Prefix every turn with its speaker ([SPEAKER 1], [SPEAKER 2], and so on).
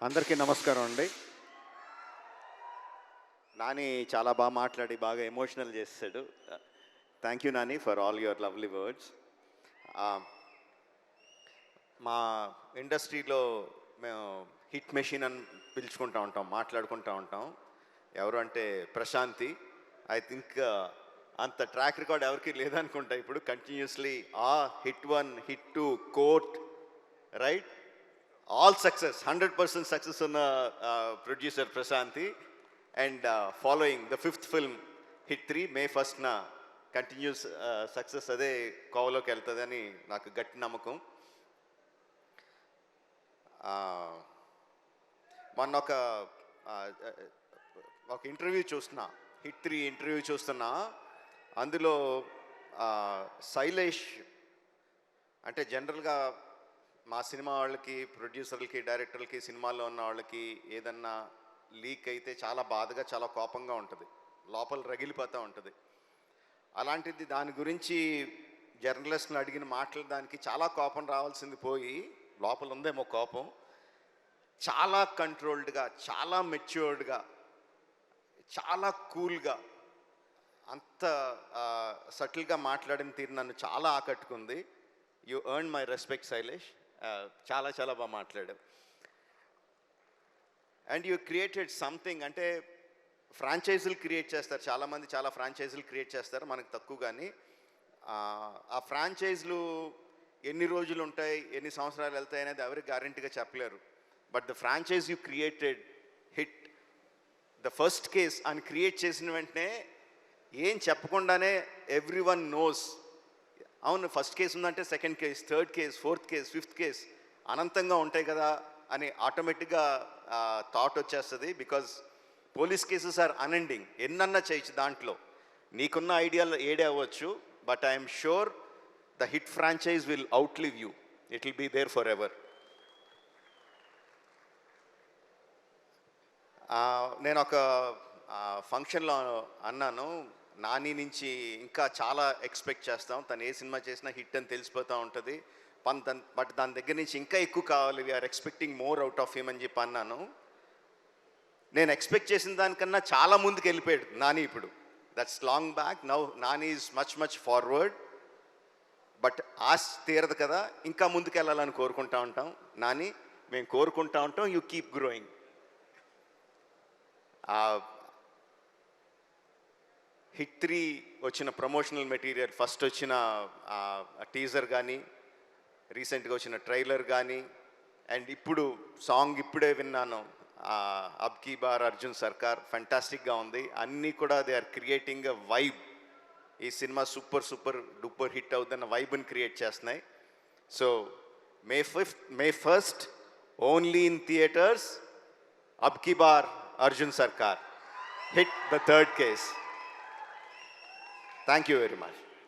[SPEAKER 1] అందరికీ నమస్కారం అండి. నాని చాలా బాగా మాట్లాడి బాగా ఎమోషనల్ చేసాడు. Thank you Nani for all your lovely words. మా ఇండస్ట్రీలో మేము హిట్ మెషిన్ అని పిలుచుకుంటూ ఉంటాం, మాట్లాడుకుంటూ ఉంటాం. ఎవరు అంటే ప్రశాంతి. ఐ థింక్ అంత ట్రాక్ రికార్డ్ ఎవరికి లేదనుకుంటా. ఇప్పుడు continuously hit 1, hit 2, court, right, all success, 100% success ఉన్న producer Prashanti. And following the 5th film hit 3 May 1st continuous success అదే కోవలోకి వెళ్తుందని నాకు గట్టి నమ్మకం. మొన్న ఒక ఇంటర్వ్యూ చూస్తున్నా, హిట్ 3 ఇంటర్వ్యూ చూస్తున్నా. అందులో శైలేష్ అంటే జనరల్గా మా సినిమా వాళ్ళకి, ప్రొడ్యూసర్లకి, డైరెక్టర్లకి, సినిమాల్లో ఉన్న వాళ్ళకి ఏదన్నా లీక్ అయితే చాలా బాధగా, చాలా కోపంగా ఉంటుంది, లోపల రగిలిపోతూ ఉంటుంది. అలాంటిది దాని గురించి జర్నలిస్ట్ని అడిగిన మాటలు దానికి చాలా కోపం రావాల్సింది పోయి, లోపల ఉందేమో కోపం, చాలా కంట్రోల్డ్గా, చాలా మెచ్యూర్డ్గా, చాలా కూల్గా, అంత సటిల్గా మాట్లాడిన తీరు నన్ను చాలా ఆకట్టుకుంది. You earn my respect Shailesh. చాలా చాలా బాగా మాట్లాడావు. And you created something. అంటే ఫ్రాంచైజీలు క్రియేట్ చేస్తారు చాలామంది, చాలా ఫ్రాంచైజీలు క్రియేట్ చేస్తారు, మనకు తక్కువ. కానీ ఆ ఫ్రాంచైజీలు ఎన్ని రోజులు ఉంటాయి, ఎన్ని సంవత్సరాలు వెళ్తాయి అనేది ఎవరికి గ్యారంటీగా చెప్పలేరు. But the franchise you created hit the first case అని క్రియేట్ చేసిన వెంటనే ఏం చెప్పకుండానే ఎవ్రీ వన్ నోస్, అవును ఫస్ట్ కేసు ఉందంటే second case, third case, fourth case, fifth case అనంతంగా ఉంటాయి కదా అని ఆటోమేటిక్గా థాట్ వచ్చేస్తుంది. Because police cases are unending, ఎన్నన్నా చేయొచ్చు దాంట్లో. నీకున్న ఐడియాలు ఏడే అవ్వచ్చు, but I'm sure the hit franchise will outlive you. It will be there forever. నేను ఒక ఫంక్షన్లో అన్నాను, నాని నుంచి ఇంకా చాలా ఎక్స్పెక్ట్ చేస్తాం, తను ఏ సినిమా చేసినా హిట్ అని తెలిసిపోతూ ఉంటుంది, బట్ దాని దగ్గర నుంచి ఇంకా ఎక్కువ కావాలి, we are expecting more out of him అని చెప్పి అన్నాను. నేను ఎక్స్పెక్ట్ చేసిన దానికన్నా చాలా ముందుకు వెళ్ళిపోయాడు నాని ఇప్పుడు. That's long back. Now Nani is much much forward. But ఆశ తీరదు కదా, ఇంకా ముందుకు వెళ్ళాలని కోరుకుంటా ఉంటాం. నాని, మేము కోరుకుంటా ఉంటాం, యూ కీప్ గ్రోయింగ్. హిట్ 3 వచ్చిన ప్రమోషనల్ మెటీరియల్, ఫస్ట్ వచ్చిన టీజర్ కానీ, రీసెంట్గా వచ్చిన ట్రైలర్ కానీ, అండ్ ఇప్పుడు సాంగ్ ఇప్పుడే విన్నాను, అబ్ కీ బార్ అర్జున్ సర్కార్, ఫెంటాస్టిక్గా ఉంది. అన్నీ కూడా they are creating a vibe. ఈ cinema super super duper hit అవుతున్న వైబ్ని క్రియేట్ చేస్తున్నాయి. So May 1st only in theatres, అబ్ కీ బార్ Arjun Sarkaar, hit the third case. Thank you very much.